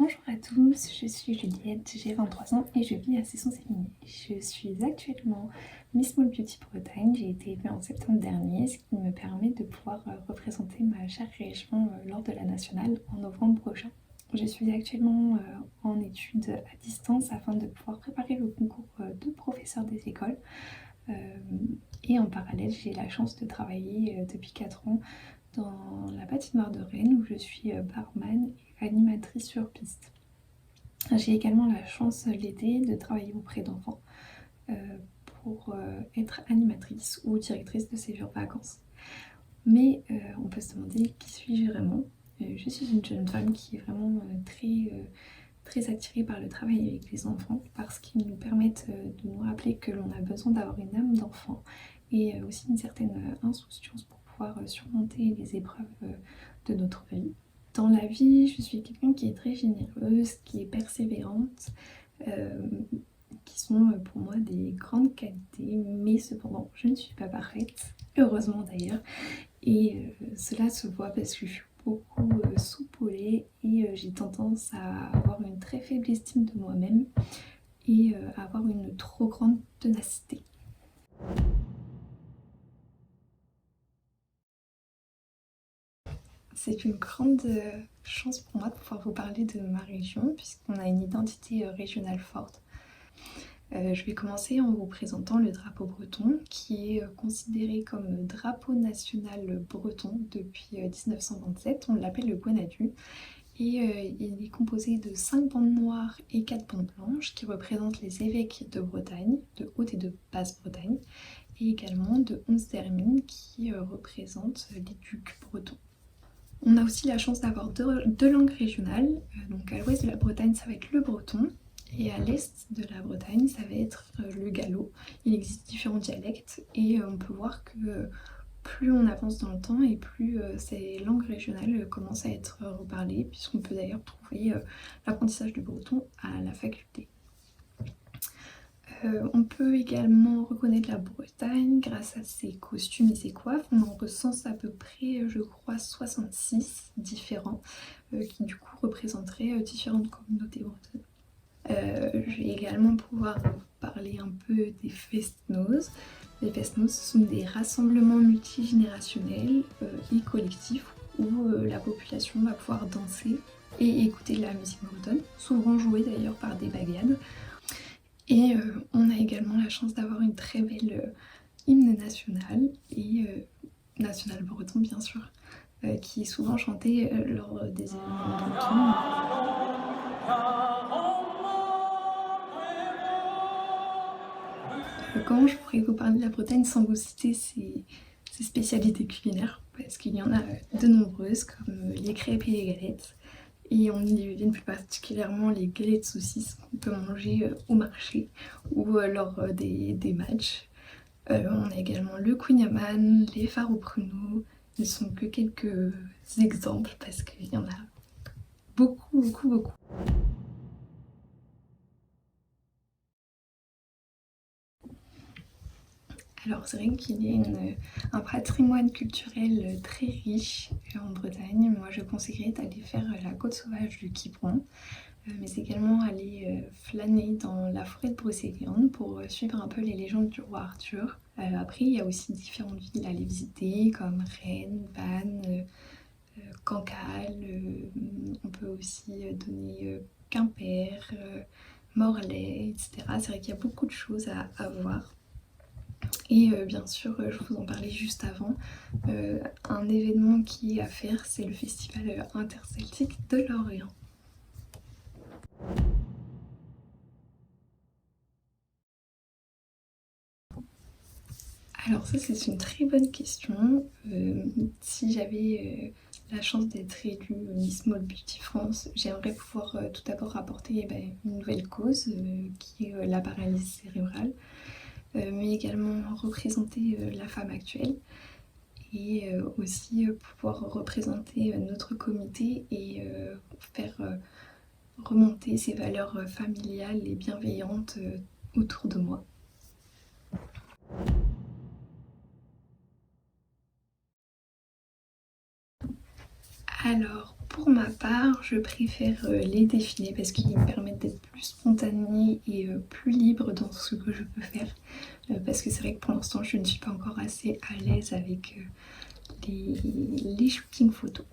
Bonjour à tous, je suis Juliette, j'ai 23 ans et je vis à Cesson-Sévigné. Je suis actuellement Miss Small Beauty Bretagne, j'ai été élue en septembre dernier, ce qui me permet de pouvoir représenter ma chère région lors de la nationale en novembre prochain. Je suis actuellement en études à distance afin de pouvoir préparer le concours de professeur des écoles. Et en parallèle, j'ai la chance de travailler depuis 4 ans dans la patinoire de Rennes où je suis barman et animatrice sur piste. J'ai également la chance l'été de travailler auprès d'enfants pour être animatrice ou directrice de séjour vacances. Mais on peut se demander qui suis-je vraiment. Je suis une jeune femme qui est vraiment très attirée par le travail avec les enfants parce qu'ils nous permettent de nous rappeler que l'on a besoin d'avoir une âme d'enfant et aussi une certaine insouciance pour pouvoir surmonter les épreuves de notre vie. Dans la vie, je suis quelqu'un qui est très généreuse, qui est persévérante, qui sont pour moi des grandes qualités, mais cependant, je ne suis pas parfaite, heureusement d'ailleurs, et cela se voit parce que je suis beaucoup soupolée et j'ai tendance à avoir une très faible estime de moi-même et à avoir une trop grande ténacité. C'est une grande chance pour moi de pouvoir vous parler de ma région puisqu'on a une identité régionale forte. Je vais commencer en vous présentant le drapeau breton qui est considéré comme drapeau national breton depuis 1927. On l'appelle le Guanadu et il est composé de 5 bandes noires et 4 bandes blanches qui représentent les évêques de Bretagne, de Haute et de Basse-Bretagne, et également de 11 termines qui représentent les ducs bretons. On a aussi la chance d'avoir deux langues régionales, donc à l'ouest de la Bretagne ça va être le breton et à l'est de la Bretagne ça va être le gallo. Il existe différents dialectes et on peut voir que plus on avance dans le temps et plus ces langues régionales commencent à être reparlées, puisqu'on peut d'ailleurs trouver l'apprentissage du breton à la faculté. On peut également reconnaître la Bretagne grâce à ses costumes et ses coiffes. On en recense à peu près, je crois, 66 différents qui du coup représenteraient différentes communautés bretonnes. Je vais également pouvoir vous parler un peu des fest-noz. Les fest-noz sont des rassemblements multigénérationnels et collectifs où la population va pouvoir danser et écouter de la musique bretonne, souvent jouée d'ailleurs par des bagades. Et on a également la chance d'avoir une très belle hymne national et national breton bien sûr, qui est souvent chanté lors des événements bretons. Comment je pourrais vous parler de la Bretagne sans vous citer ses spécialités culinaires, parce qu'il y en a de nombreuses comme les crêpes et les galettes. Et on y devine plus particulièrement les galettes saucisses qu'on peut manger au marché ou lors des matchs. On a également le kouign-amann, les fards aux pruneaux. Ne sont que quelques exemples parce qu'il y en a beaucoup. Alors c'est vrai qu'il y a un patrimoine culturel très riche en Bretagne. Moi je conseillerais d'aller faire la côte sauvage du Quiberon, mais également aller flâner dans la forêt de Brocéliande pour suivre un peu les légendes du roi Arthur. Après il y a aussi différentes villes à aller visiter comme Rennes, Vannes, Cancale, on peut aussi donner Quimper, Morlaix, etc. C'est vrai qu'il y a beaucoup de choses à voir. Et bien sûr, je vous en parlais juste avant, un événement qui est à faire, c'est le festival interceltique de Lorient. Alors ça c'est une très bonne question. Si j'avais la chance d'être élue Miss Small Beauty France, j'aimerais pouvoir tout d'abord apporter une nouvelle cause qui est la paralysie cérébrale, mais également représenter la femme actuelle et aussi pouvoir représenter notre comité et faire remonter ces valeurs familiales et bienveillantes autour de moi. Alors Pour ma part, je préfère les défilés parce qu'ils me permettent d'être plus spontanée et plus libre dans ce que je peux faire. Parce que c'est vrai que pour l'instant, je ne suis pas encore assez à l'aise avec les shootings photos.